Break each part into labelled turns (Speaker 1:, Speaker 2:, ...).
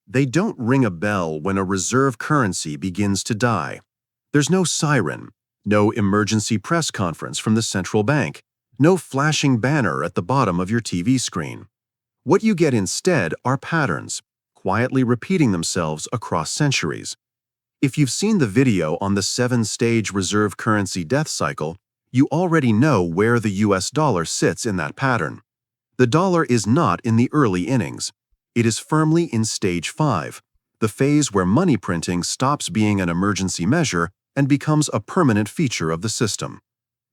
Speaker 1: They don't ring a bell when a reserve currency begins to die. There's no siren, no emergency press conference from the central bank, no flashing banner at the bottom of your TV screen. What you get instead are patterns, quietly repeating themselves across centuries. If you've seen the video on the 7-stage reserve currency death cycle, you already know where the US dollar sits in that pattern. The dollar is not in the early innings. It is firmly in stage 5, the phase where money printing stops being an emergency measure and becomes a permanent feature of the system.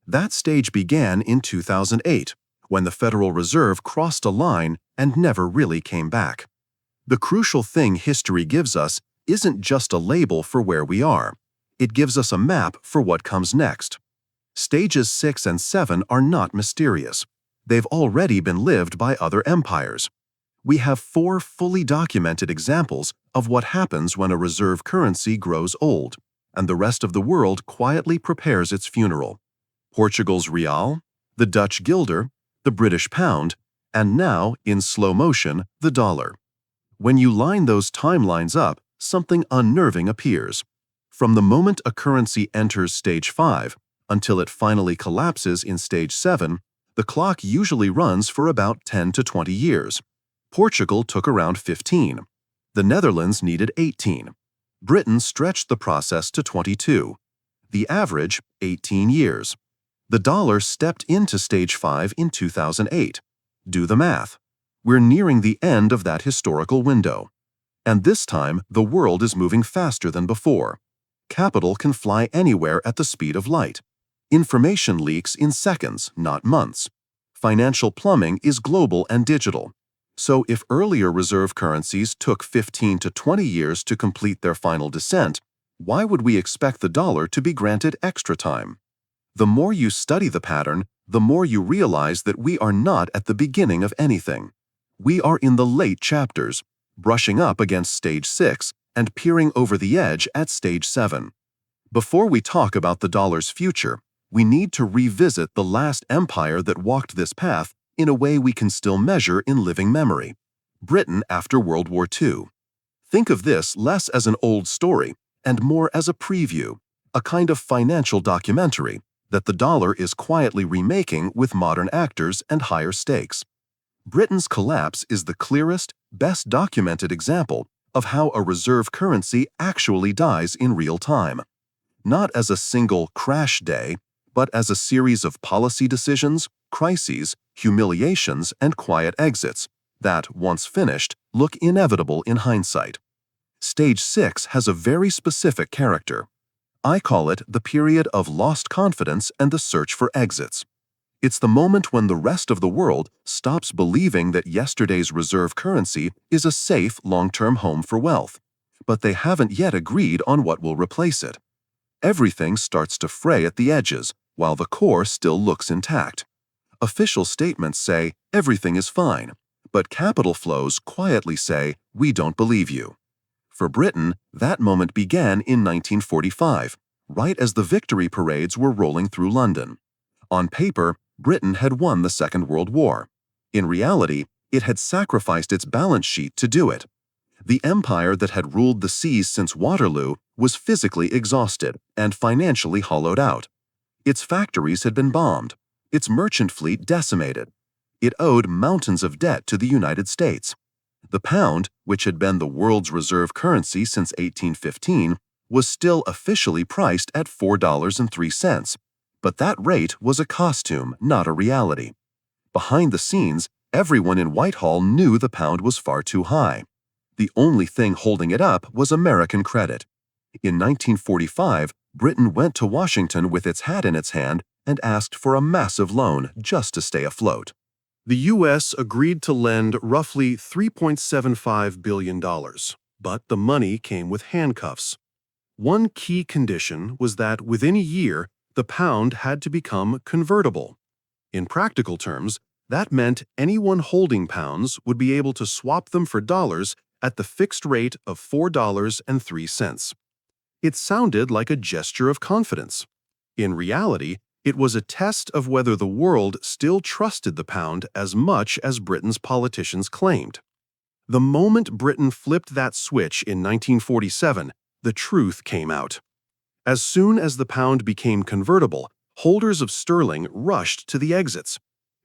Speaker 1: That stage began in 2008, when the Federal Reserve crossed a line and never really came back. The crucial thing history gives us isn't just a label for where we are. It gives us a map for what comes next. Stages 6 and 7 are not mysterious. They've already been lived by other empires. We have 4 fully documented examples of what happens when a reserve currency grows old, and the rest of the world quietly prepares its funeral. Portugal's real, the Dutch guilder, the British pound, and now, in slow motion, the dollar. When you line those timelines up, something unnerving appears. From the moment a currency enters stage 5 until it finally collapses in stage 7, the clock usually runs for about 10 to 20 years. Portugal took around 15. The Netherlands needed 18. Britain stretched the process to 22. The average, 18 years. The dollar stepped into stage 5 in 2008. Do the math. We're nearing the end of that historical window. And this time, the world is moving faster than before. Capital can fly anywhere at the speed of light. Information leaks in seconds, not months. Financial plumbing is global and digital. So if earlier reserve currencies took 15 to 20 years to complete their final descent, why would we expect the dollar to be granted extra time? The more you study the pattern, the more you realize that we are not at the beginning of anything. We are in the late chapters, brushing up against stage 6 and peering over the edge at stage 7. Before we talk about the dollar's future, we need to revisit the last empire that walked this path in a way we can still measure in living memory: Britain after World War II. Think of this less as an old story and more as a preview, a kind of financial documentary that the dollar is quietly remaking with modern actors and higher stakes. Britain's collapse is the clearest, best documented example of how a reserve currency actually dies in real time. Not as a single crash day, but as a series of policy decisions, crises, humiliations, and quiet exits that, once finished, look inevitable in hindsight. Stage 6 has a very specific character. I call it the period of lost confidence and the search for exits. It's the moment when the rest of the world stops believing that yesterday's reserve currency is a safe long-term home for wealth, but they haven't yet agreed on what will replace it. Everything starts to fray at the edges, while the core still looks intact. Official statements say everything is fine, but capital flows quietly say we don't believe you. For Britain, that moment began in 1945, right as the victory parades were rolling through London. On paper, Britain had won the Second World War. In reality, it had sacrificed its balance sheet to do it. The empire that had ruled the seas since Waterloo was physically exhausted and financially hollowed out. Its factories had been bombed, its merchant fleet decimated. It owed mountains of debt to the United States. The pound, which had been the world's reserve currency since 1815, was still officially priced at $4.03, but that rate was a costume, not a reality. Behind the scenes, everyone in Whitehall knew the pound was far too high. The only thing holding it up was American credit. In 1945, Britain went to Washington with its hat in its hand and asked for a massive loan just to stay afloat. The U.S. agreed to lend roughly $3.75 billion, but the money came with handcuffs. One key condition was that within a year, the pound had to become convertible. In practical terms, that meant anyone holding pounds would be able to swap them for dollars at the fixed rate of $4.03. It sounded like a gesture of confidence. In reality, it was a test of whether the world still trusted the pound as much as Britain's politicians claimed. The moment Britain flipped that switch in 1947, the truth came out. As soon as the pound became convertible, holders of sterling rushed to the exits.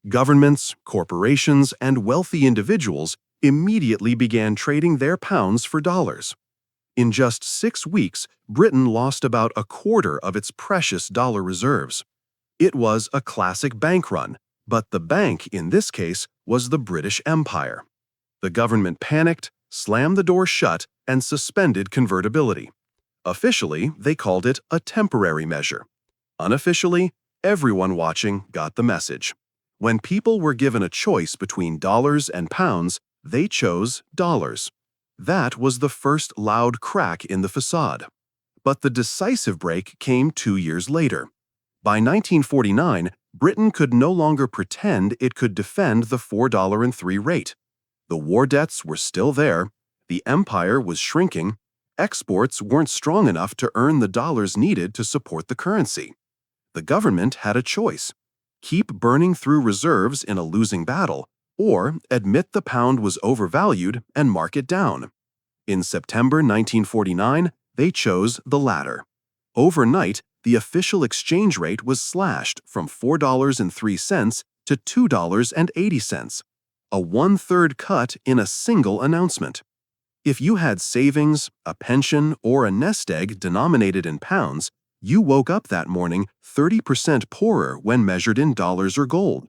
Speaker 1: Governments, corporations, and wealthy individuals immediately began trading their pounds for dollars. In just 6 weeks, Britain lost about a quarter of its precious dollar reserves. It was a classic bank run, but the bank in this case was the British Empire. The government panicked, slammed the door shut, and suspended convertibility. Officially, they called it a temporary measure. Unofficially, everyone watching got the message. When people were given a choice between dollars and pounds, they chose dollars. That was the first loud crack in the facade. But the decisive break came 2 years later. By 1949, Britain could no longer pretend it could defend the $4.03 rate. The war debts were still there, the empire was shrinking, exports weren't strong enough to earn the dollars needed to support the currency. The government had a choice: keep burning through reserves in a losing battle, or admit the pound was overvalued and mark it down. In September 1949, they chose the latter. Overnight, the official exchange rate was slashed from $4.03 to $2.80, a one-third cut in a single announcement. If you had savings, a pension, or a nest egg denominated in pounds, you woke up that morning 30% poorer when measured in dollars or gold.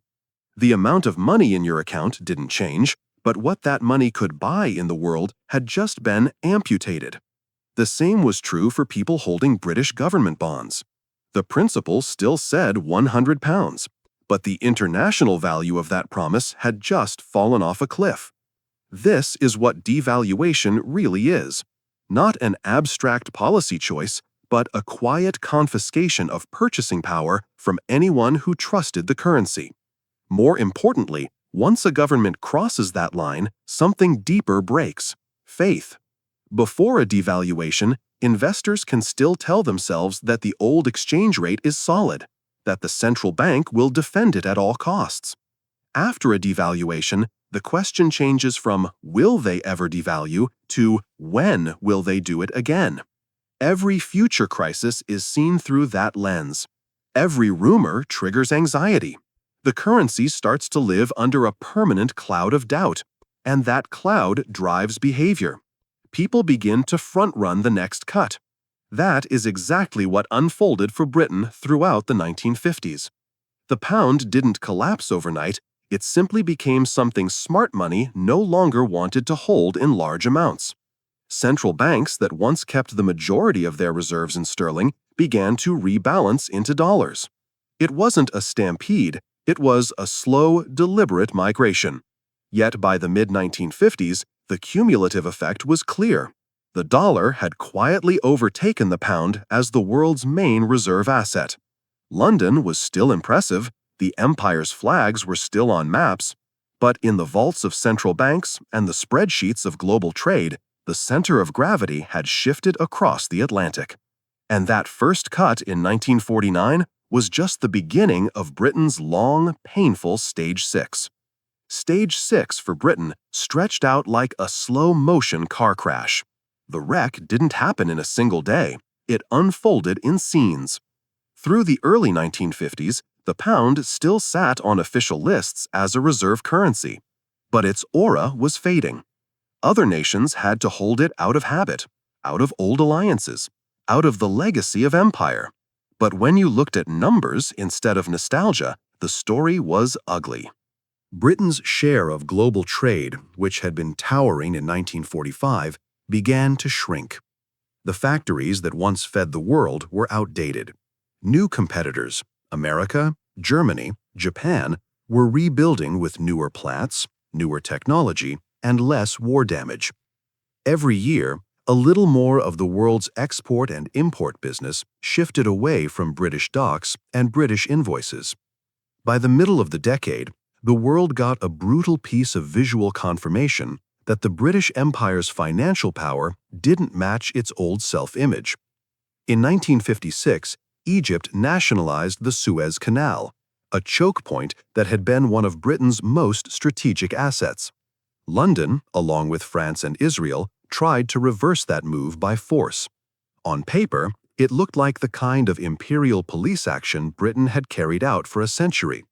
Speaker 1: The amount of money in your account didn't change, but what that money could buy in the world had just been amputated. The same was true for people holding British government bonds. The principal still said £100, but the international value of that promise had just fallen off a cliff. This is what devaluation really is. Not an abstract policy choice, but a quiet confiscation of purchasing power from anyone who trusted the currency. More importantly, once a government crosses that line, something deeper breaks: faith. Before a devaluation, investors can still tell themselves that the old exchange rate is solid, that the central bank will defend it at all costs. After a devaluation, the question changes from will they ever devalue to when will they do it again. Every future crisis is seen through that lens. Every rumor triggers anxiety. The currency starts to live under a permanent cloud of doubt, and that cloud drives behavior. People begin to front-run the next cut. That is exactly what unfolded for Britain throughout the 1950s. The pound didn't collapse overnight, it simply became something smart money no longer wanted to hold in large amounts. Central banks that once kept the majority of their reserves in sterling began to rebalance into dollars. It wasn't a stampede, it was a slow, deliberate migration. Yet by the mid-1950s, the cumulative effect was clear. The dollar had quietly overtaken the pound as the world's main reserve asset. London was still impressive, the empire's flags were still on maps, but in the vaults of central banks and the spreadsheets of global trade, the center of gravity had shifted across the Atlantic. And that first cut in 1949 was just the beginning of Britain's long, painful Stage 6. Stage 6 for Britain stretched out like a slow-motion car crash. The wreck didn't happen in a single day, it unfolded in scenes. Through the early 1950s, the pound still sat on official lists as a reserve currency, but its aura was fading. Other nations had to hold it out of habit, out of old alliances, out of the legacy of empire. But when you looked at numbers instead of nostalgia, the story was ugly. Britain's share of global trade, which had been towering in 1945, began to shrink. The factories that once fed the world were outdated. New competitors, America, Germany, Japan, were rebuilding with newer plants, newer technology, and less war damage. Every year, a little more of the world's export and import business shifted away from British docks and British invoices. By the middle of the decade, the world got a brutal piece of visual confirmation that the British Empire's financial power didn't match its old self-image. In 1956, Egypt nationalized the Suez Canal, a choke point that had been one of Britain's most strategic assets. London, along with France and Israel, tried to reverse that move by force. On paper, it looked like the kind of imperial police action Britain had carried out for a century.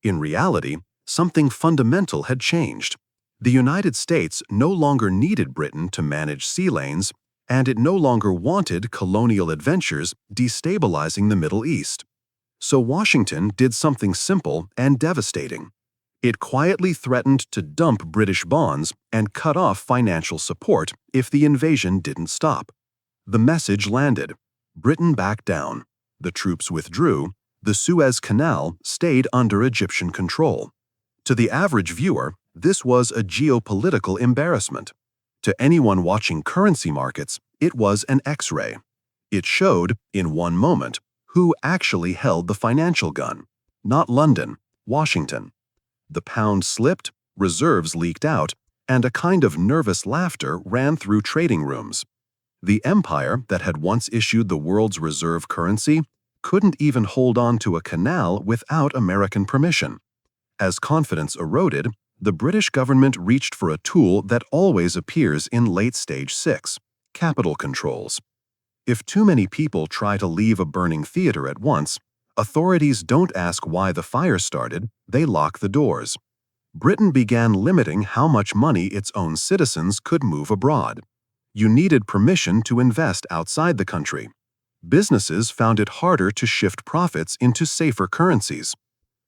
Speaker 1: In reality, something fundamental had changed. The United States no longer needed Britain to manage sea lanes, and it no longer wanted colonial adventures destabilizing the Middle East. So Washington did something simple and devastating. It quietly threatened to dump British bonds and cut off financial support if the invasion didn't stop. The message landed. Britain backed down. The troops withdrew. The Suez Canal stayed under Egyptian control. To the average viewer, this was a geopolitical embarrassment. To anyone watching currency markets, it was an X-ray. It showed, in one moment, who actually held the financial gun. Not London, Washington. The pound slipped, reserves leaked out, and a kind of nervous laughter ran through trading rooms. The empire that had once issued the world's reserve currency couldn't even hold on to a canal without American permission. As confidence eroded, the British government reached for a tool that always appears in late stage 6, capital controls. If too many people try to leave a burning theater at once, authorities don't ask why the fire started, they lock the doors. Britain began limiting how much money its own citizens could move abroad. You needed permission to invest outside the country. Businesses found it harder to shift profits into safer currencies.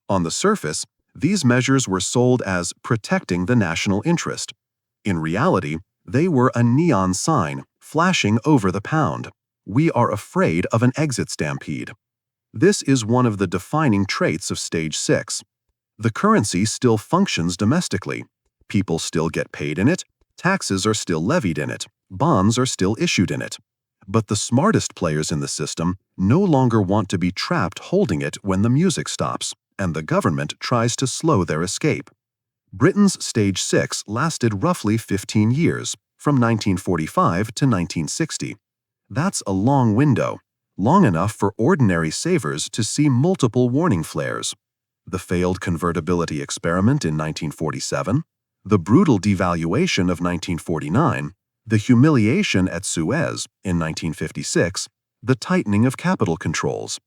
Speaker 1: On the surface, these measures were sold as protecting the national interest. In reality, they were a neon sign flashing over the pound. We are afraid of an exit stampede. This is one of the defining traits of Stage 6. The currency still functions domestically. People still get paid in it, taxes are still levied in it, bonds are still issued in it. But the smartest players in the system no longer want to be trapped holding it when the music stops, and the government tries to slow their escape. Britain's Stage 6 lasted roughly 15 years, from 1945 to 1960. That's a long window, long enough for ordinary savers to see multiple warning flares. The failed convertibility experiment in 1947, the brutal devaluation of 1949, the humiliation at Suez in 1956, the tightening of capital controls.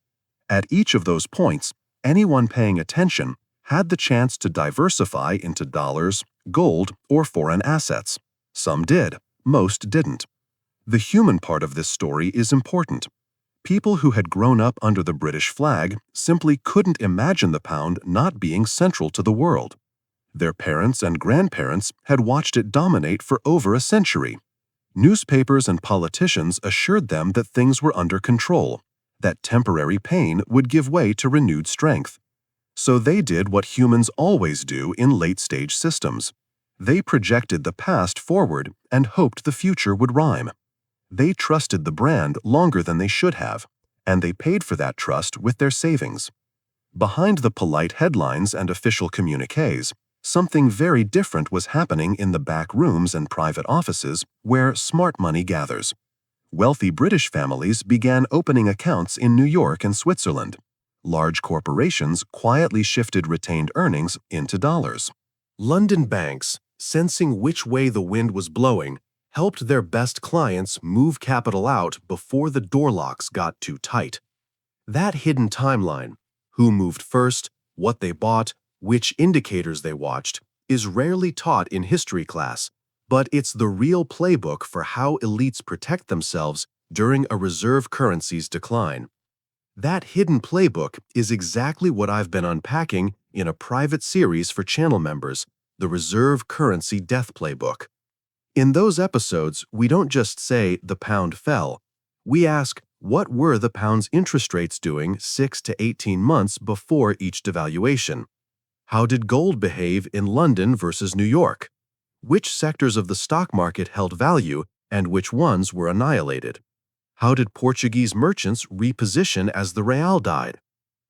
Speaker 1: At each of those points, anyone paying attention had the chance to diversify into dollars, gold, or foreign assets. Some did, most didn't. The human part of this story is important. People who had grown up under the British flag simply couldn't imagine the pound not being central to the world. Their parents and grandparents had watched it dominate for over a century. Newspapers and politicians assured them that things were under control, that temporary pain would give way to renewed strength. So they did what humans always do in late-stage systems. They projected the past forward and hoped the future would rhyme. They trusted the brand longer than they should have, and they paid for that trust with their savings. Behind the polite headlines and official communiques, something very different was happening in the back rooms and private offices where smart money gathers. Wealthy British families began opening accounts in New York and Switzerland. Large corporations quietly shifted retained earnings into dollars. London banks, sensing which way the wind was blowing, helped their best clients move capital out before the door locks got too tight. That hidden timeline, who moved first, what they bought, which indicators they watched, is rarely taught in history class, but it's the real playbook for how elites protect themselves during a reserve currency's decline. That hidden playbook is exactly what I've been unpacking in a private series for channel members, the Reserve Currency Death Playbook. In those episodes, we don't just say the pound fell. We ask, what were the pound's interest rates doing 6 to 18 months before each devaluation? How did gold behave in London versus New York? Which sectors of the stock market held value and which ones were annihilated? How did Portuguese merchants reposition as the real died?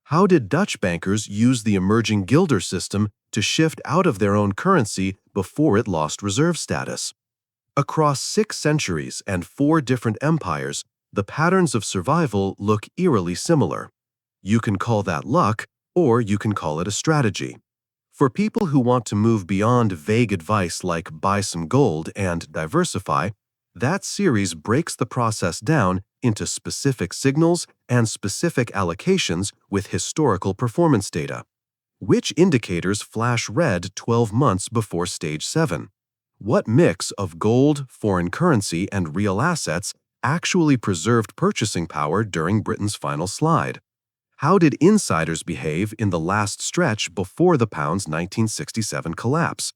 Speaker 1: How did Dutch bankers use the emerging guilder system to shift out of their own currency before it lost reserve status? Across 6 centuries and 4 different empires, the patterns of survival look eerily similar. You can call that luck, or you can call it a strategy. For people who want to move beyond vague advice like buy some gold and diversify, that series breaks the process down into specific signals and specific allocations with historical performance data. Which indicators flash red 12 months before stage 7? What mix of gold, foreign currency, and real assets actually preserved purchasing power during Britain's final slide? How did insiders behave in the last stretch before the pound's 1967 collapse?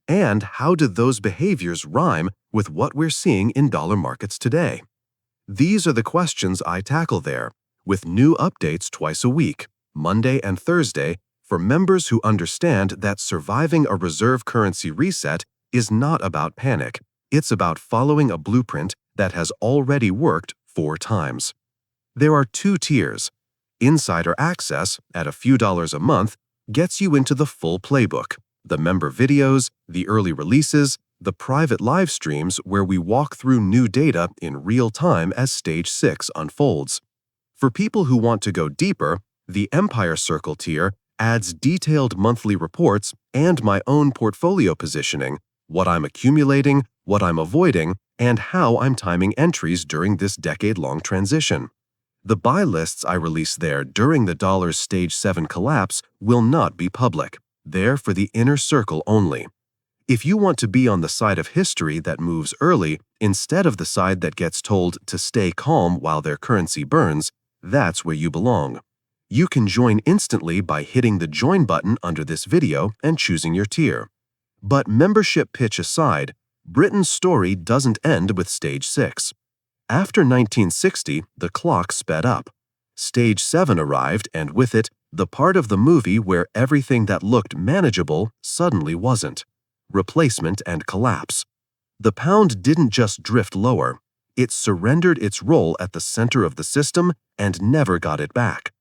Speaker 1: And how did those behaviors rhyme with what we're seeing in dollar markets today? These are the questions I tackle there, with new updates twice a week, Monday and Thursday, for members who understand that surviving a reserve currency reset is not about panic. It's about following a blueprint that has already worked 4 times. There are 2 tiers. Insider access, at a few dollars a month, gets you into the full playbook, the member videos, the early releases, the private live streams where we walk through new data in real time as Stage 6 unfolds. For people who want to go deeper, the Empire Circle tier adds detailed monthly reports and my own portfolio positioning, what I'm accumulating, what I'm avoiding, and how I'm timing entries during this decade-long transition. The buy lists I release there during the dollar's Stage 7 collapse will not be public. They're for the inner circle only. If you want to be on the side of history that moves early instead of the side that gets told to stay calm while their currency burns, that's where you belong. You can join instantly by hitting the join button under this video and choosing your tier. But membership pitch aside, Britain's story doesn't end with Stage 6. After 1960, the clock sped up. Stage 7 arrived, and with it, the part of the movie where everything that looked manageable suddenly wasn't. Replacement and collapse. The pound didn't just drift lower, it surrendered its role at the center of the system and never got it back.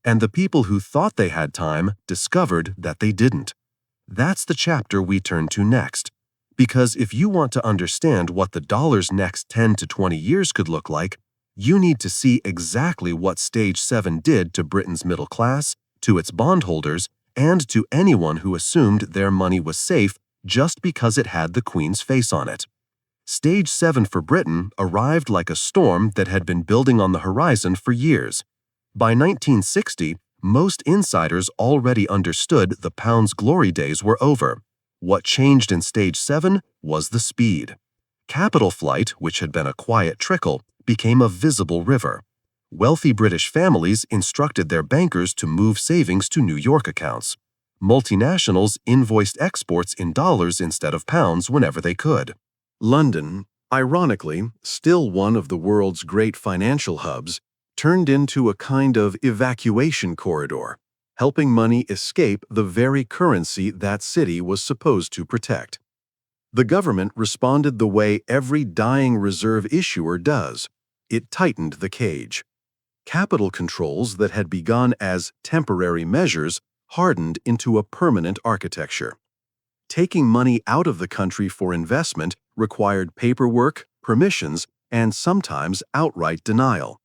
Speaker 1: And the people who thought they had time discovered that they didn't. That's the chapter we turn to next. Because if you want to understand what the dollar's next 10 to 20 years could look like, you need to see exactly what Stage 7 did to Britain's middle class, to its bondholders, and to anyone who assumed their money was safe just because it had the Queen's face on it. Stage 7 for Britain arrived like a storm that had been building on the horizon for years. By 1960, most insiders already understood the pound's glory days were over. What changed in Stage 7 was the speed. Capital flight, which had been a quiet trickle, became a visible river. Wealthy British families instructed their bankers to move savings to New York accounts. Multinationals invoiced exports in dollars instead of pounds whenever they could. London, ironically, still one of the world's great financial hubs, turned into a kind of evacuation corridor, helping money escape the very currency that city was supposed to protect. The government responded the way every dying reserve issuer does. It tightened the cage. Capital controls that had begun as temporary measures hardened into a permanent architecture. Taking money out of the country for investment required paperwork, permissions, and sometimes outright denial.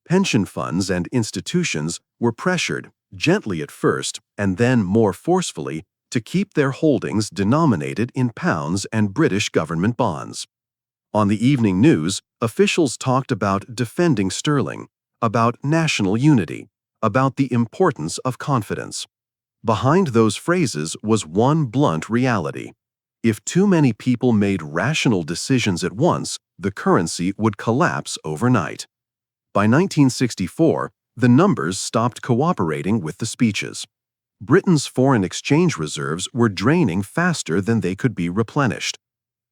Speaker 1: Pension funds and institutions were pressured, gently at first and then more forcefully, to keep their holdings denominated in pounds and British government bonds. On the evening news, officials talked about defending sterling, about national unity, about the importance of confidence. Behind those phrases was one blunt reality. If too many people made rational decisions at once, the currency would collapse overnight. By 1964, the numbers stopped cooperating with the speeches. Britain's foreign exchange reserves were draining faster than they could be replenished.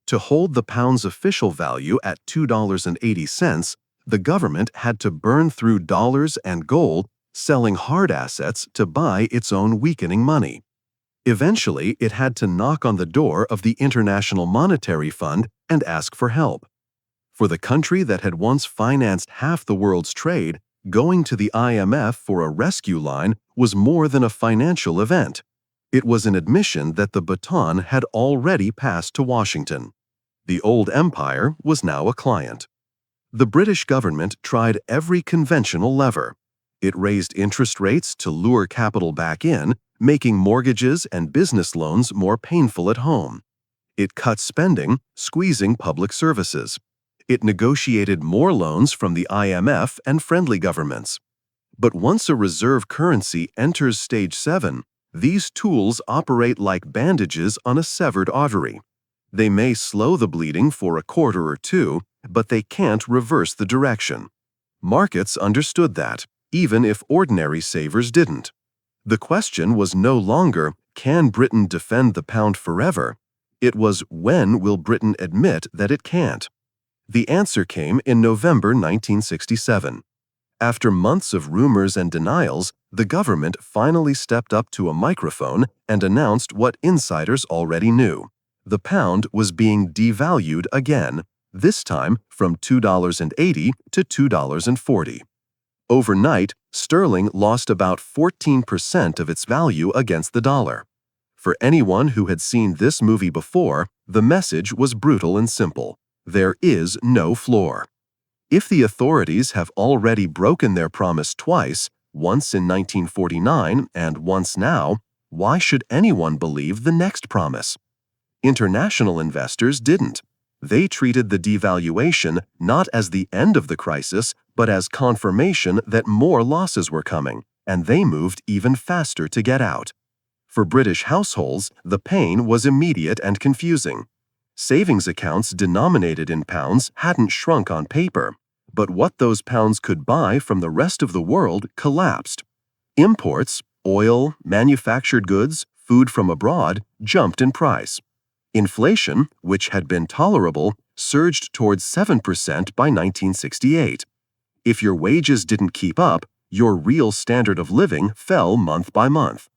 Speaker 1: To hold the pound's official value at $2.80, the government had to burn through dollars and gold, selling hard assets to buy its own weakening money. Eventually, it had to knock on the door of the International Monetary Fund and ask for help. For the country that had once financed half the world's trade, going to the IMF for a rescue line was more than a financial event. It was an admission that the baton had already passed to Washington. The old empire was now a client. The British government tried every conventional lever. It raised interest rates to lure capital back in, making mortgages and business loans more painful at home. It cut spending, squeezing public services. It negotiated more loans from the IMF and friendly governments. But once a reserve currency enters stage 7, these tools operate like bandages on a severed artery. They may slow the bleeding for a quarter or two, but they can't reverse the direction. Markets understood that, even if ordinary savers didn't. The question was no longer, can Britain defend the pound forever? It was, when will Britain admit that it can't? The answer came in November 1967. After months of rumors and denials, the government finally stepped up to a microphone and announced what insiders already knew. The pound was being devalued again, this time from $2.80 to $2.40. Overnight, sterling lost about 14% of its value against the dollar. For anyone who had seen this movie before, the message was brutal and simple. There is no floor. If the authorities have already broken their promise twice, once in 1949 and once now, why should anyone believe the next promise? International investors didn't. They treated the devaluation not as the end of the crisis, but as confirmation that more losses were coming, and they moved even faster to get out. For British households, the pain was immediate and confusing. Savings accounts denominated in pounds hadn't shrunk on paper, but what those pounds could buy from the rest of the world collapsed. Imports, oil, manufactured goods, food from abroad, jumped in price. Inflation, which had been tolerable, surged towards 7% by 1968. If your wages didn't keep up, your real standard of living fell month by month.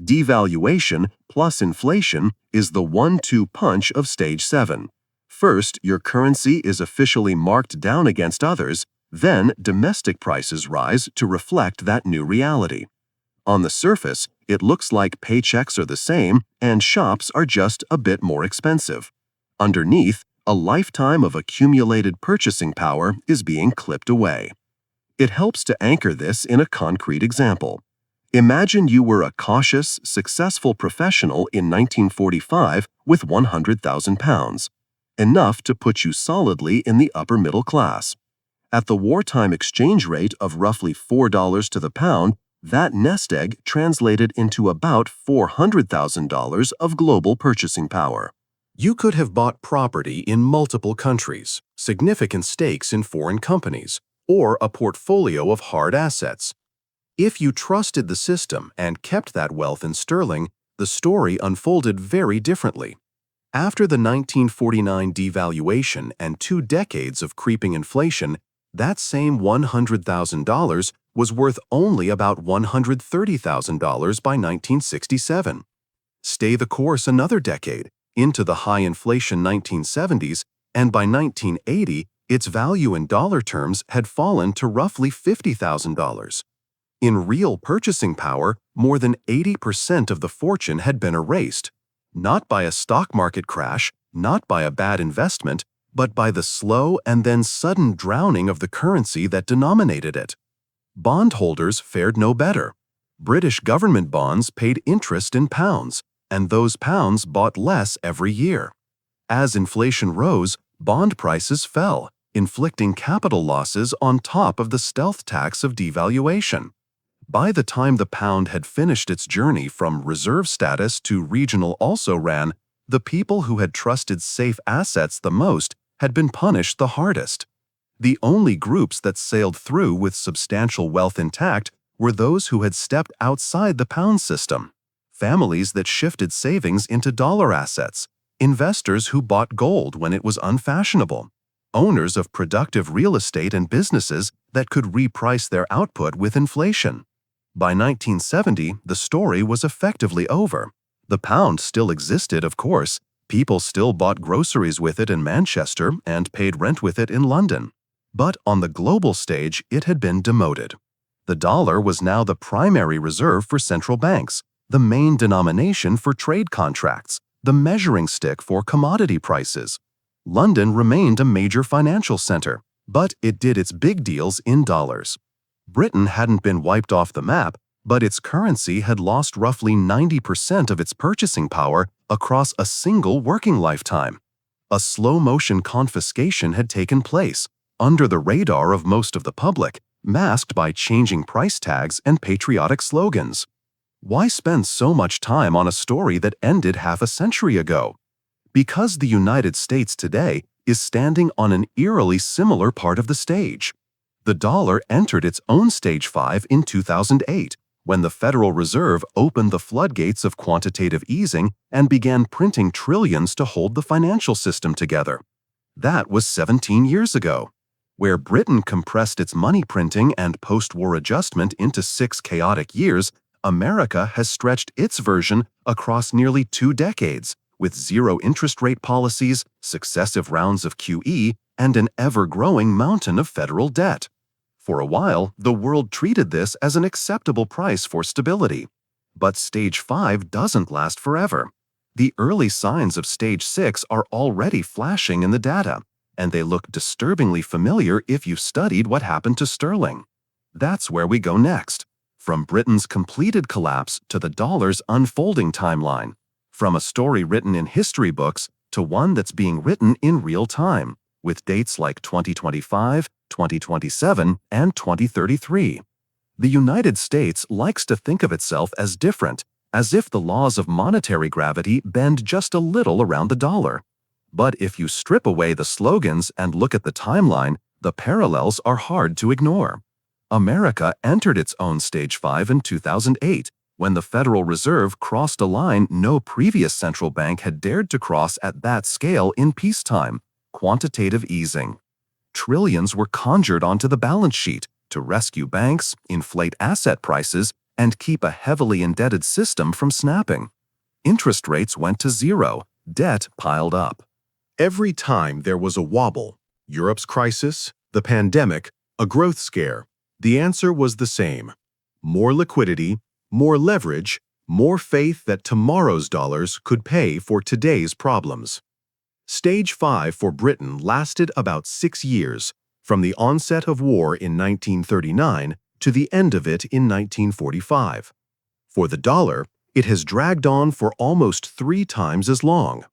Speaker 1: Devaluation plus inflation is the 1-2 punch of stage 7. First, your currency is officially marked down against others, then domestic prices rise to reflect that new reality. On the surface, it looks like paychecks are the same and shops are just a bit more expensive. Underneath, a lifetime of accumulated purchasing power is being clipped away. It helps to anchor this in a concrete example. Imagine you were a cautious, successful professional in 1945 with £100,000, enough to put you solidly in the upper middle class. At the wartime exchange rate of roughly $4 to the pound, that nest egg translated into about $400,000 of global purchasing power. You could have bought property in multiple countries, significant stakes in foreign companies, or a portfolio of hard assets. If you trusted the system and kept that wealth in sterling, the story unfolded very differently. After the 1949 devaluation and 2 decades of creeping inflation, that same $100,000 was worth only about $130,000 by 1967. Stay the course another decade, into the high inflation 1970s, and by 1980, its value in dollar terms had fallen to roughly $50,000. In real purchasing power, more than 80% of the fortune had been erased, not by a stock market crash, not by a bad investment, but by the slow and then sudden drowning of the currency that denominated it. Bondholders fared no better. British government bonds paid interest in pounds, and those pounds bought less every year. As inflation rose, bond prices fell, inflicting capital losses on top of the stealth tax of devaluation. By the time the pound had finished its journey from reserve status to regional also-ran, the people who had trusted safe assets the most had been punished the hardest. The only groups that sailed through with substantial wealth intact were those who had stepped outside the pound system, families that shifted savings into dollar assets, investors who bought gold when it was unfashionable, owners of productive real estate and businesses that could reprice their output with inflation. By 1970, the story was effectively over. The pound still existed, of course. People still bought groceries with it in Manchester and paid rent with it in London. But on the global stage, it had been demoted. The dollar was now the primary reserve for central banks, the main denomination for trade contracts, the measuring stick for commodity prices. London remained a major financial center, but it did its big deals in dollars. Britain hadn't been wiped off the map, But its currency had lost roughly 90% of its purchasing power across a single working lifetime. A slow-motion confiscation had taken place, under the radar of most of the public, masked by changing price tags and patriotic slogans. Why spend so much time on a story that ended half a century ago? Because the United States today is standing on an eerily similar part of the stage. The dollar entered its own Stage 5 in 2008, when the Federal Reserve opened the floodgates of quantitative easing and began printing trillions to hold the financial system together. That was 17 years ago. Where Britain compressed its money printing and post-war adjustment into 6 chaotic years, America has stretched its version across nearly 2 decades, with zero interest rate policies, successive rounds of QE, and an ever-growing mountain of federal debt. For a while, the world treated this as an acceptable price for stability. But Stage 5 doesn't last forever. The early signs of Stage 6 are already flashing in the data, and they look disturbingly familiar if you've studied what happened to sterling. That's where we go next. From Britain's completed collapse to the dollar's unfolding timeline. From a story written in history books to one that's being written in real time, with dates like 2025, 2027, and 2033. The United States likes to think of itself as different, as if the laws of monetary gravity bend just a little around the dollar. But if you strip away the slogans and look at the timeline, the parallels are hard to ignore. America entered its own Stage 5 in 2008, when the Federal Reserve crossed a line no previous central bank had dared to cross at that scale in peacetime: quantitative easing. Trillions were conjured onto the balance sheet to rescue banks, inflate asset prices, and keep a heavily indebted system from snapping. Interest rates went to zero, debt piled up. Every time there was a wobble, Europe's crisis, the pandemic, a growth scare, the answer was the same: more liquidity, more leverage, more faith that tomorrow's dollars could pay for today's problems. Stage 5 for Britain lasted about 6 years, from the onset of war in 1939 to the end of it in 1945. For the dollar, it has dragged on for almost 3 times as long.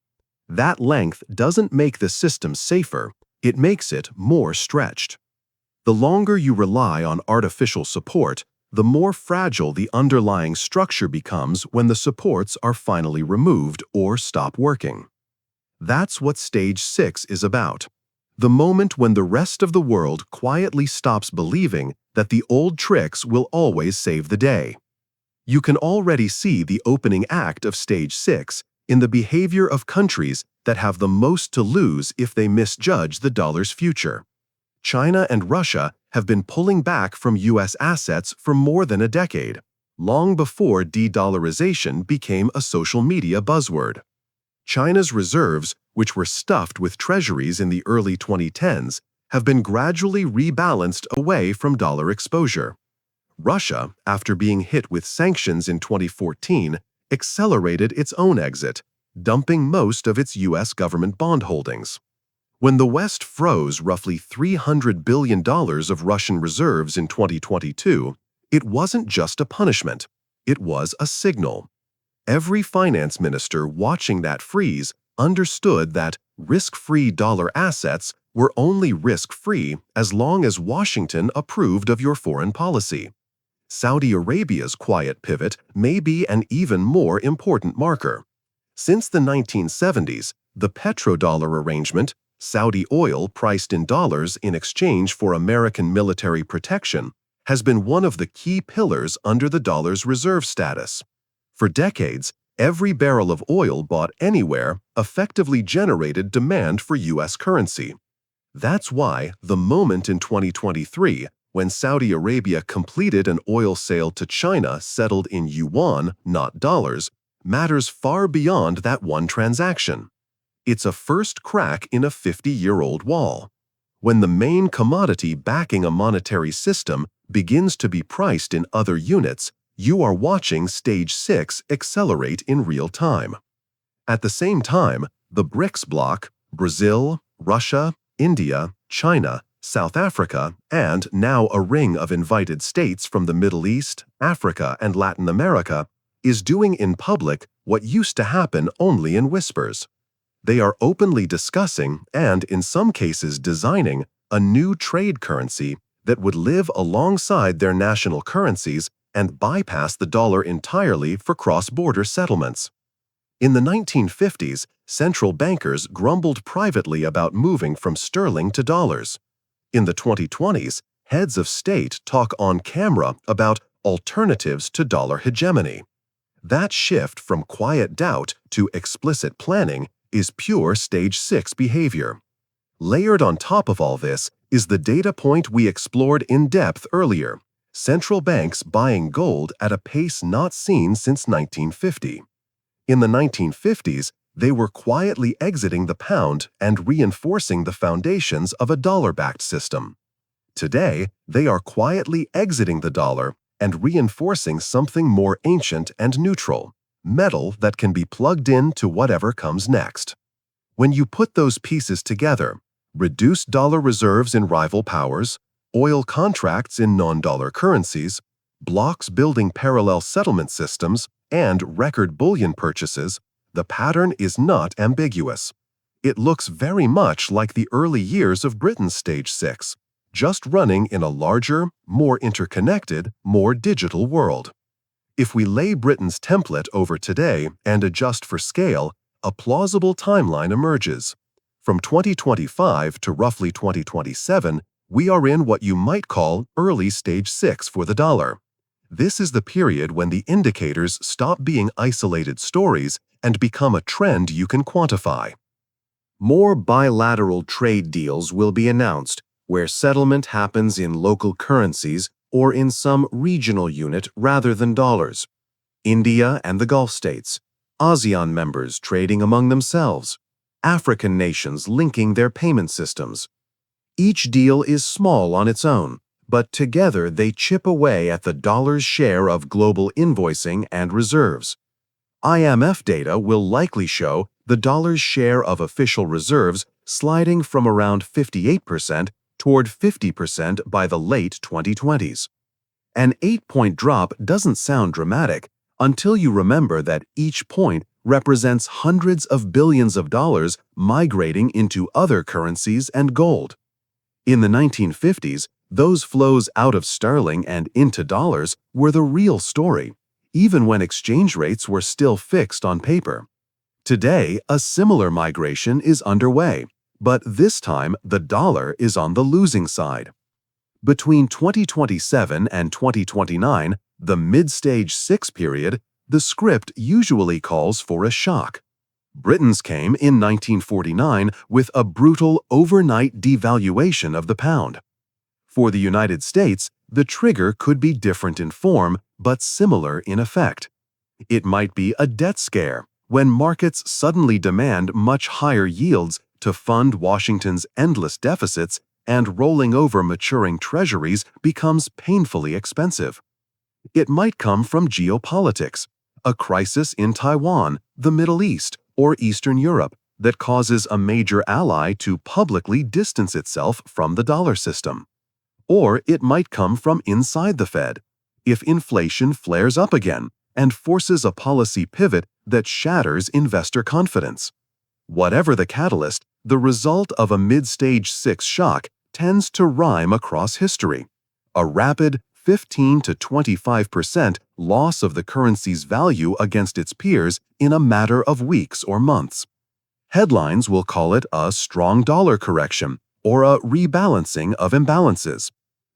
Speaker 1: That length doesn't make the system safer, it makes it more stretched. The longer you rely on artificial support, the more fragile the underlying structure becomes when the supports are finally removed or stop working. That's what Stage 6 is about. The moment when the rest of the world quietly stops believing that the old tricks will always save the day. You can already see the opening act of Stage 6 in the behavior of countries that have the most to lose if they misjudge the dollar's future. China and Russia have been pulling back from U.S. assets for more than a decade, long before de-dollarization became a social media buzzword. China's reserves, which were stuffed with treasuries in the early 2010s, have been gradually rebalanced away from dollar exposure. Russia, after being hit with sanctions in 2014, accelerated its own exit, dumping most of its U.S. government bond holdings. When the West froze roughly $300 billion of Russian reserves in 2022, it wasn't just a punishment, it was a signal. Every finance minister watching that freeze understood that risk-free dollar assets were only risk-free as long as Washington approved of your foreign policy. Saudi Arabia's quiet pivot may be an even more important marker. Since the 1970s, the petrodollar arrangement, Saudi oil priced in dollars in exchange for American military protection, has been one of the key pillars under the dollar's reserve status. For decades, every barrel of oil bought anywhere effectively generated demand for U.S. currency. That's why the moment in 2023 when Saudi Arabia completed an oil sale to China settled in yuan, not dollars, matters far beyond that one transaction. It's a first crack in a 50-year-old wall. When the main commodity backing a monetary system begins to be priced in other units, you are watching Stage 6 accelerate in real time. At the same time, the BRICS bloc, Brazil, Russia, India, China, South Africa, and now a ring of invited states from the Middle East, Africa, and Latin America, is doing in public what used to happen only in whispers. They are openly discussing and, in some cases, designing a new trade currency that would live alongside their national currencies and bypass the dollar entirely for cross-border settlements. In the 1950s, central bankers grumbled privately about moving from sterling to dollars. In the 2020s, heads of state talk on camera about alternatives to dollar hegemony. That shift from quiet doubt to explicit planning is pure Stage 6 behavior. Layered on top of all this is the data point we explored in depth earlier: central banks buying gold at a pace not seen since 1950. In the 1950s, they were quietly exiting the pound and reinforcing the foundations of a dollar-backed system. Today, they are quietly exiting the dollar and reinforcing something more ancient and neutral: metal that can be plugged in to whatever comes next. When you put those pieces together, reduced dollar reserves in rival powers, oil contracts in non-dollar currencies, blocks building parallel settlement systems, and record bullion purchases, the pattern is not ambiguous. It looks very much like the early years of Britain's Stage 6, just running in a larger, more interconnected, more digital world. If we lay Britain's template over today and adjust for scale, a plausible timeline emerges. From 2025 to roughly 2027, we are in what you might call early Stage 6 for the dollar. This is the period when the indicators stop being isolated stories and become a trend you can quantify. More bilateral trade deals will be announced, where settlement happens in local currencies or in some regional unit rather than dollars. India and the Gulf states, ASEAN members trading among themselves, African nations linking their payment systems. Each deal is small on its own, but together they chip away at the dollar's share of global invoicing and reserves. IMF data will likely show the dollar's share of official reserves sliding from around 58% toward 50% by the late 2020s. An 8-point drop doesn't sound dramatic until you remember that each point represents hundreds of billions of dollars migrating into other currencies and gold. In the 1950s, those flows out of sterling and into dollars were the real story, even when exchange rates were still fixed on paper. Today, a similar migration is underway, but this time the dollar is on the losing side. Between 2027 and 2029, the mid-stage 6 period, the script usually calls for a shock. Britain's came in 1949 with a brutal overnight devaluation of the pound. For the United States, the trigger could be different in form, but similar in effect. It might be a debt scare, when markets suddenly demand much higher yields to fund Washington's endless deficits and rolling over maturing treasuries becomes painfully expensive. It might come from geopolitics, a crisis in Taiwan, the Middle East, or Eastern Europe that causes a major ally to publicly distance itself from the dollar system. Or it might come from inside the Fed, if inflation flares up again and forces a policy pivot that shatters investor confidence. Whatever the catalyst, the result of a mid-stage 6 shock tends to rhyme across history: a rapid 15 to 25% loss of the currency's value against its peers in a matter of weeks or months. Headlines will call it a strong dollar correction or a rebalancing of imbalances.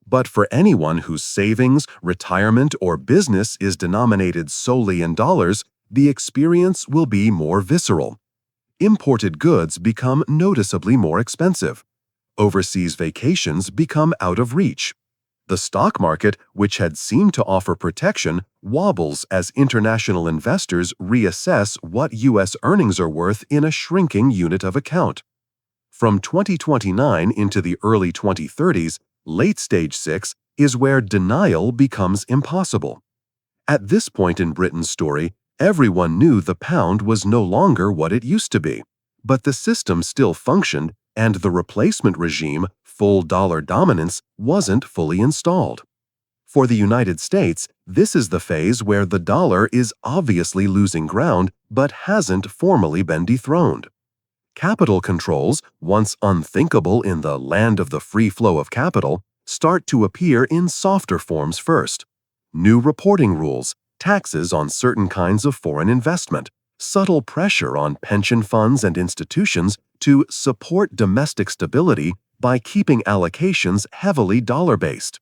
Speaker 1: But for anyone whose savings, retirement, or business is denominated solely in dollars, the experience will be more visceral. Imported goods become noticeably more expensive. Overseas vacations become out of reach. The stock market, which had seemed to offer protection, wobbles as international investors reassess what U.S. earnings are worth in a shrinking unit of account. From 2029 into the early 2030s, late stage 6 is where denial becomes impossible. At this point in Britain's story, everyone knew the pound was no longer what it used to be, but the system still functioned, and the replacement regime, Full dollar dominance wasn't fully installed. For the United States, this is the phase where the dollar is obviously losing ground but hasn't formally been dethroned. Capital controls, once unthinkable in the land of the free flow of capital, start to appear in softer forms first. New reporting rules, taxes on certain kinds of foreign investment, subtle pressure on pension funds and institutions to support domestic stability by keeping allocations heavily dollar-based.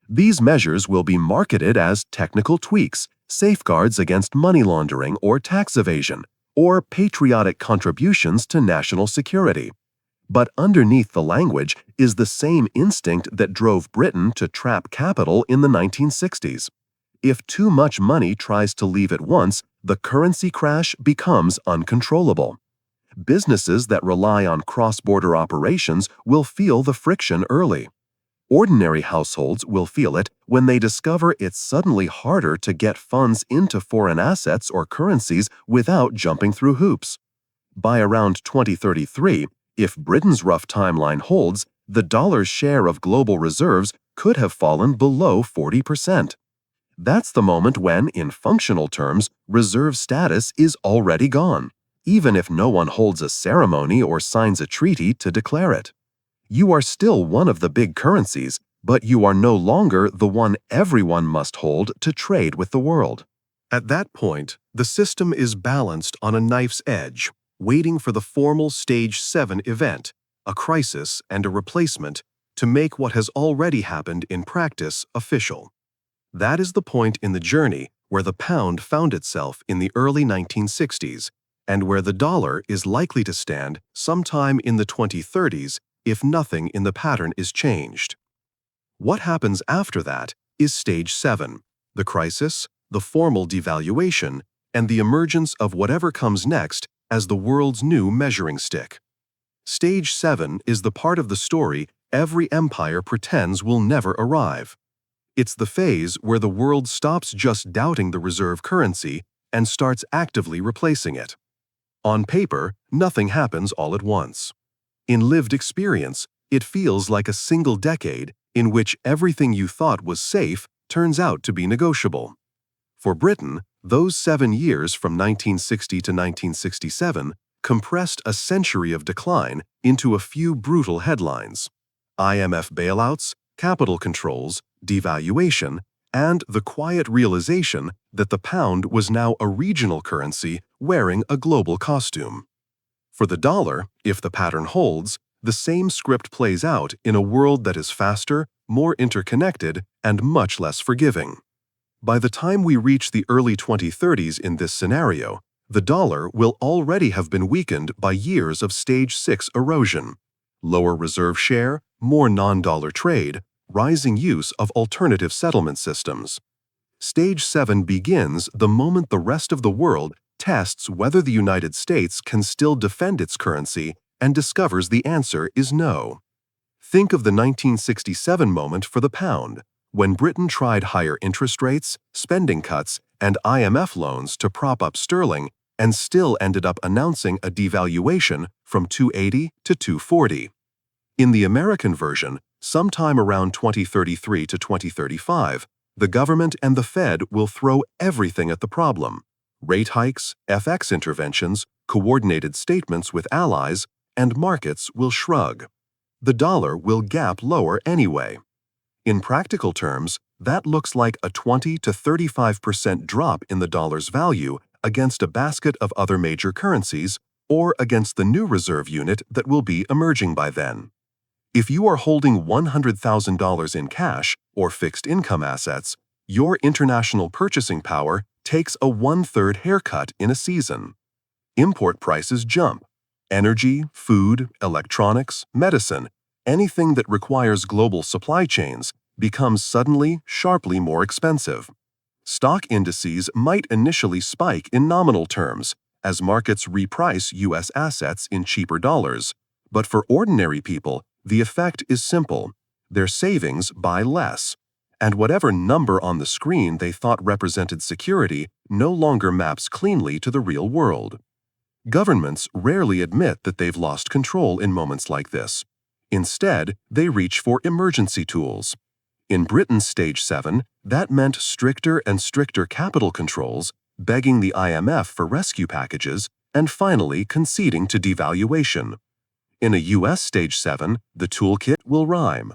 Speaker 1: These measures will be marketed as technical tweaks, safeguards against money laundering or tax evasion, or patriotic contributions to national security. But underneath the language is the same instinct that drove Britain to trap capital in the 1960s. If too much money tries to leave at once, the currency crash becomes uncontrollable. Businesses that rely on cross-border operations will feel the friction early. Ordinary households will feel it when they discover it's suddenly harder to get funds into foreign assets or currencies without jumping through hoops. By around 2033, if Britain's rough timeline holds, the dollar's share of global reserves could have fallen below 40%. That's the moment when, in functional terms, reserve status is already gone, even if no one holds a ceremony or signs a treaty to declare it. You are still one of the big currencies, but you are no longer the one everyone must hold to trade with the world. At that point, the system is balanced on a knife's edge, waiting for the formal Stage 7 event, a crisis and a replacement, to make what has already happened in practice official. That is the point in the journey where the pound found itself in the early 1960s, and where the dollar is likely to stand sometime in the 2030s if nothing in the pattern is changed. What happens after that is Stage 7, the crisis, the formal devaluation, and the emergence of whatever comes next as the world's new measuring stick. Stage 7 is the part of the story every empire pretends will never arrive. It's the phase where the world stops just doubting the reserve currency and starts actively replacing it. On paper, nothing happens all at once. In lived experience, it feels like a single decade in which everything you thought was safe turns out to be negotiable. For Britain, those 7 years from 1960 to 1967 compressed a century of decline into a few brutal headlines: IMF bailouts, capital controls, devaluation, and the quiet realization that the pound was now a regional currency wearing a global costume. For the dollar, if the pattern holds, the same script plays out in a world that is faster, more interconnected, and much less forgiving. By the time we reach the early 2030s in this scenario, the dollar will already have been weakened by years of Stage 6 erosion: lower reserve share, more non-dollar trade, rising use of alternative settlement systems. Stage 7 begins the moment the rest of the world tests whether the United States can still defend its currency and discovers the answer is no. Think of the 1967 moment for the pound, when Britain tried higher interest rates, spending cuts, and IMF loans to prop up sterling and still ended up announcing a devaluation from 280 to 240. In the American version, sometime around 2033 to 2035, the government and the Fed will throw everything at the problem: rate hikes, FX interventions, coordinated statements with allies, and markets will shrug. The dollar will gap lower anyway. In practical terms, that looks like a 20 to 35% drop in the dollar's value against a basket of other major currencies, or against the new reserve unit that will be emerging by then. If you are holding $100,000 in cash or fixed income assets, your international purchasing power takes a 1/3 haircut in a season. Import prices jump. Energy, food, electronics, medicine, anything that requires global supply chains becomes suddenly, sharply more expensive. Stock indices might initially spike in nominal terms as markets reprice U.S. assets in cheaper dollars, but for ordinary people, the effect is simple: their savings buy less, and whatever number on the screen they thought represented security no longer maps cleanly to the real world. Governments rarely admit that they've lost control in moments like this. Instead, they reach for emergency tools. In Britain's Stage 7, that meant stricter and stricter capital controls, begging the IMF for rescue packages, and finally conceding to devaluation. In a US Stage 7, the toolkit will rhyme.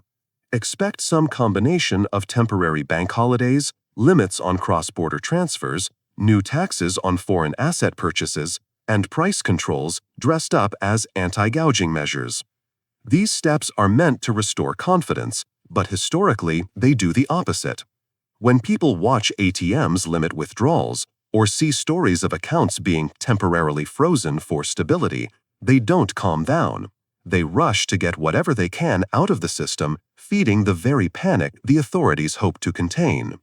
Speaker 1: Expect some combination of temporary bank holidays, limits on cross-border transfers, new taxes on foreign asset purchases, and price controls dressed up as anti-gouging measures. These steps are meant to restore confidence, but historically they do the opposite. When people watch ATMs limit withdrawals or see stories of accounts being temporarily frozen for stability, they don't calm down. They rush to get whatever they can out of the system, feeding the very panic the authorities hope to contain.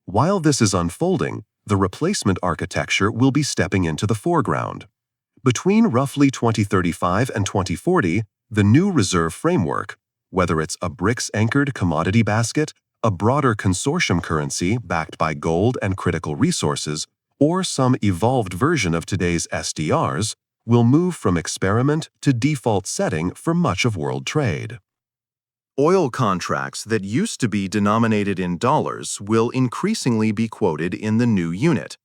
Speaker 1: While this is unfolding, the replacement architecture will be stepping into the foreground. Between roughly 2035 and 2040, the new reserve framework, whether it's a BRICS-anchored commodity basket, a broader consortium currency backed by gold and critical resources, or some evolved version of today's SDRs, will move from experiment to default setting for much of world trade. Oil contracts that used to be denominated in dollars will increasingly be quoted in the new unit.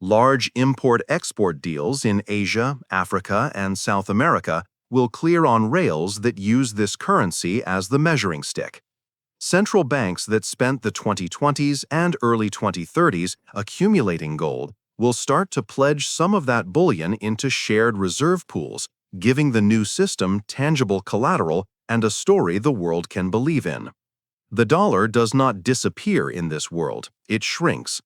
Speaker 1: Large import-export deals in Asia, Africa, and South America will clear on rails that use this currency as the measuring stick. Central banks that spent the 2020s and early 2030s accumulating gold will start to pledge some of that bullion into shared reserve pools, giving the new system tangible collateral and a story the world can believe in. The dollar does not disappear in this world, it shrinks.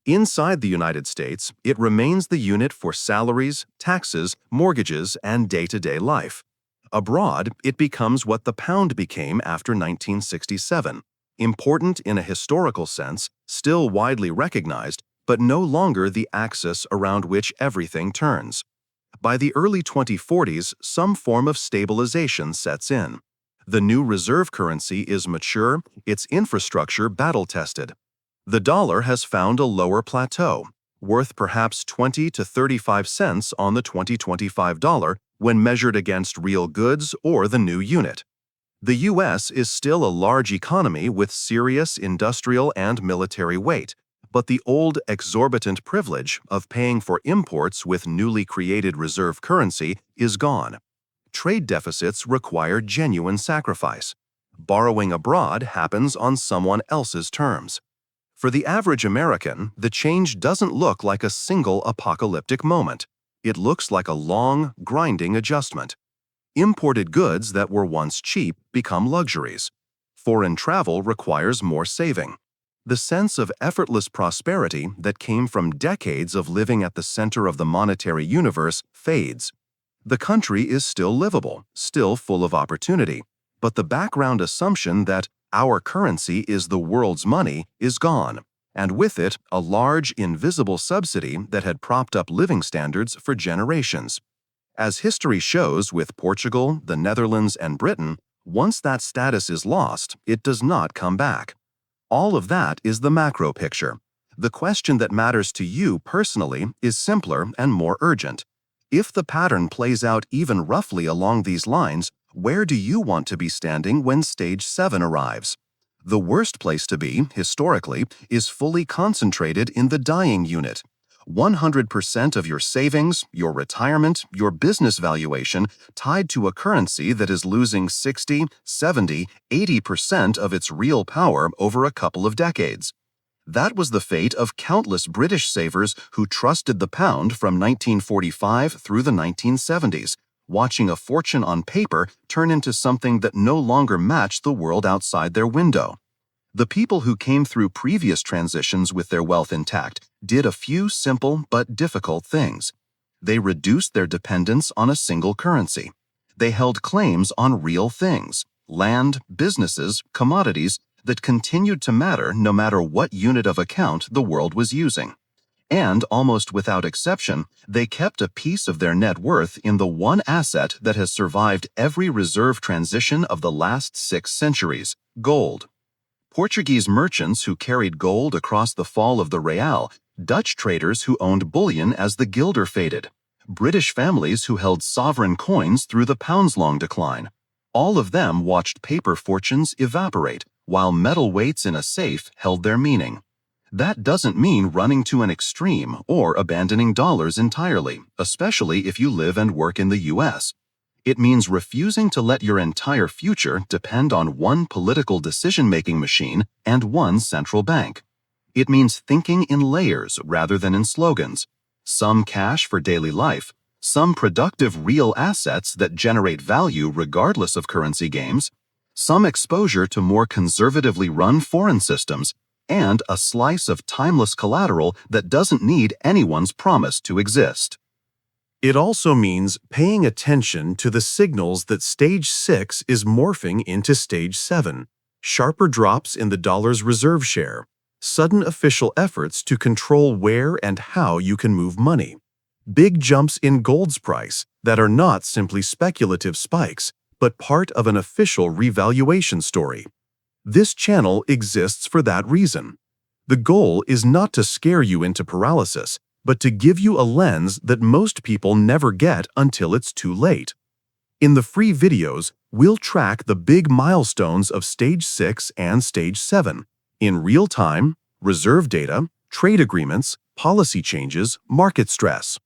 Speaker 1: Inside the United States, it remains the unit for salaries, taxes, mortgages, and day-to-day life. Abroad, it becomes what the pound became after 1967, important in a historical sense, still widely recognized, but no longer the axis around which everything turns. By the early 2040s, some form of stabilization sets in. The new reserve currency is mature, its infrastructure battle-tested. The dollar has found a lower plateau, worth perhaps 20 to 35 cents on the 2025 dollar when measured against real goods or the new unit. The U.S. is still a large economy with serious industrial and military weight, but the old exorbitant privilege of paying for imports with newly created reserve currency is gone. Trade deficits require genuine sacrifice. Borrowing abroad happens on someone else's terms. For the average American, the change doesn't look like a single apocalyptic moment. It looks like a long, grinding adjustment. Imported goods that were once cheap become luxuries. Foreign travel requires more saving. The sense of effortless prosperity that came from decades of living at the center of the monetary universe fades. The country is still livable, still full of opportunity, but the background assumption that our currency is the world's money is gone, and with it, a large, invisible subsidy that had propped up living standards for generations. As history shows with Portugal, the Netherlands, and Britain, once that status is lost, it does not come back. All of that is the macro picture. The question that matters to you personally is simpler and more urgent. If the pattern plays out even roughly along these lines, where do you want to be standing when Stage 7 arrives? The worst place to be, historically, is fully concentrated in the dying unit. 100% of your savings, your retirement, your business valuation tied to a currency that is losing 60, 70, 80% of its real power over a couple of decades. That was the fate of countless British savers who trusted the pound from 1945 through the 1970s, watching a fortune on paper turn into something that no longer matched the world outside their window. The people who came through previous transitions with their wealth intact did a few simple but difficult things. They reduced their dependence on a single currency. They held claims on real things, land, businesses, commodities that continued to matter no matter what unit of account the world was using. And, almost without exception, they kept a piece of their net worth in the one asset that has survived every reserve transition of the last 6 centuries, gold. Portuguese merchants who carried gold across the fall of the real, Dutch traders who owned bullion as the guilder faded, British families who held sovereign coins through the pound's long decline. All of them watched paper fortunes evaporate, while metal weights in a safe held their meaning. That doesn't mean running to an extreme or abandoning dollars entirely, especially if you live and work in the US. It means refusing to let your entire future depend on one political decision-making machine and one central bank. It means thinking in layers rather than in slogans. Some cash for daily life, some productive real assets that generate value regardless of currency games, some exposure to more conservatively run foreign systems, and a slice of timeless collateral that doesn't need anyone's promise to exist. It also means paying attention to the signals that Stage 6 is morphing into Stage 7, sharper drops in the dollar's reserve share, sudden official efforts to control where and how you can move money, big jumps in gold's price that are not simply speculative spikes, but part of an official revaluation story. This channel exists for that reason. The goal is not to scare you into paralysis, but to give you a lens that most people never get until it's too late. In the free videos, we'll track the big milestones of Stage 6 and Stage 7 in real time, reserve data, trade agreements, policy changes, market stress.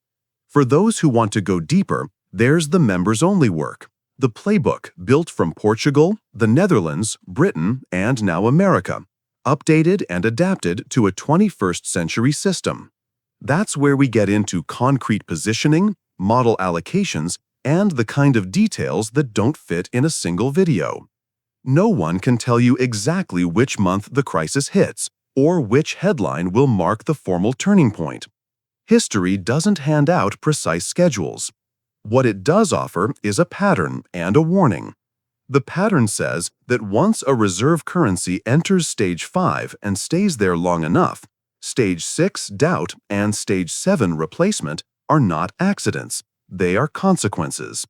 Speaker 1: For those who want to go deeper, there's the members-only work, the playbook built from Portugal, the Netherlands, Britain, and now America, updated and adapted to a 21st century system. That's where we get into concrete positioning, model allocations, and the kind of details that don't fit in a single video. No one can tell you exactly which month the crisis hits, or which headline will mark the formal turning point. History doesn't hand out precise schedules. What it does offer is a pattern and a warning. The pattern says that once a reserve currency enters Stage 5 and stays there long enough, Stage 6 doubt and Stage 7 replacement are not accidents, they are consequences.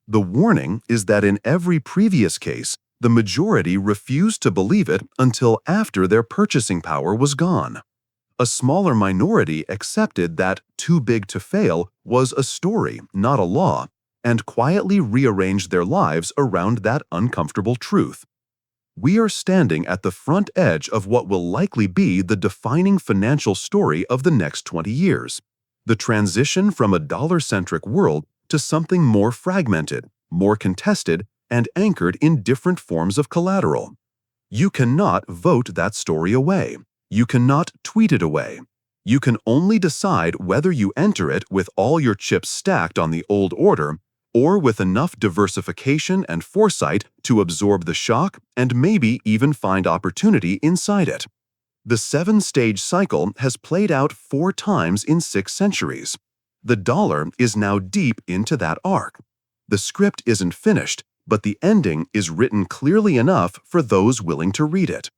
Speaker 1: The warning is that in every previous case, the majority refused to believe it until after their purchasing power was gone. A smaller minority accepted that too big to fail was a story, not a law, and quietly rearranged their lives around that uncomfortable truth. We are standing at the front edge of what will likely be the defining financial story of the next 20 years, the transition from a dollar-centric world to something more fragmented, more contested, and anchored in different forms of collateral. You cannot vote that story away. You cannot tweet it away. You can only decide whether you enter it with all your chips stacked on the old order or with enough diversification and foresight to absorb the shock and maybe even find opportunity inside it. The 7-stage cycle has played out 4 times in 6 centuries. The dollar is now deep into that arc. The script isn't finished, but the ending is written clearly enough for those willing to read it.